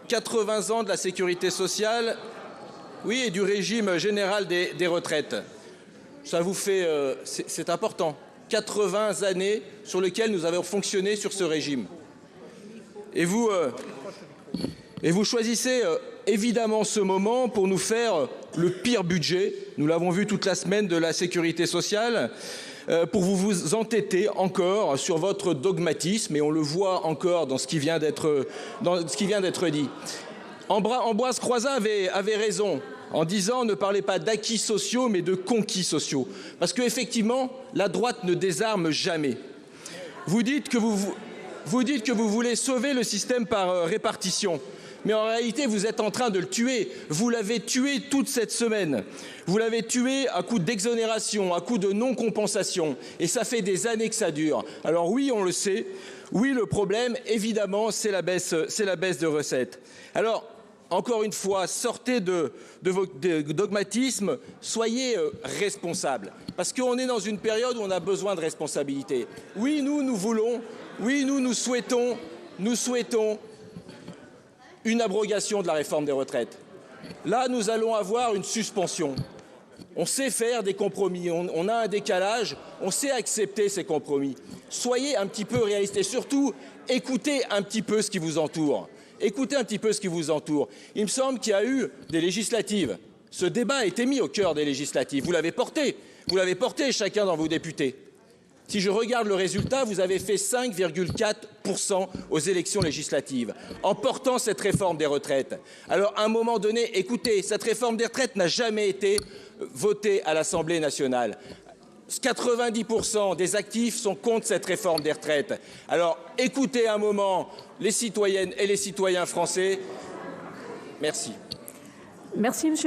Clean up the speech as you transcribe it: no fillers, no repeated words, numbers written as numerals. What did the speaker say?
80 ans de la sécurité sociale, oui, et du régime général des retraites. Ça vous fait... c'est important. 80 années sur lesquelles nous avons fonctionné sur ce régime. Et vous choisissez évidemment ce moment pour nous faire le pire budget, nous l'avons vu toute la semaine, de la sécurité sociale, pour vous entêter encore sur votre dogmatisme, et on le voit encore dans ce qui vient d'être dit. Ambroise Croizat avait raison en disant: ne parlez pas d'acquis sociaux, mais de conquis sociaux. Parce qu'effectivement, la droite ne désarme jamais. Vous dites que vous voulez sauver le système par répartition. Mais en réalité, vous êtes en train de le tuer. Vous l'avez tué toute cette semaine. Vous l'avez tué à coup d'exonération, à coup de non-compensation. Et ça fait des années que ça dure. Alors oui, on le sait. Oui, le problème, évidemment, c'est la baisse de recettes. Alors, encore une fois, sortez de vos dogmatismes, soyez responsables. Parce qu'on est dans une période où on a besoin de responsabilité. Oui, nous souhaitons une abrogation de la réforme des retraites. Là, nous allons avoir une suspension. On sait faire des compromis, on a un décalage, on sait accepter ces compromis. Soyez un petit peu réalistes et surtout, écoutez un petit peu ce qui vous entoure. Écoutez un petit peu ce qui vous entoure. Il me semble qu'il y a eu des législatives. Ce débat a été mis au cœur des législatives. Vous l'avez porté chacun dans vos députés. Si je regarde le résultat, vous avez fait 5,4% aux élections législatives en portant cette réforme des retraites. Alors, à un moment donné, écoutez, cette réforme des retraites n'a jamais été votée à l'Assemblée nationale. 90% des actifs sont contre cette réforme des retraites. Alors, écoutez un moment les citoyennes et les citoyens français. Merci. Merci, monsieur.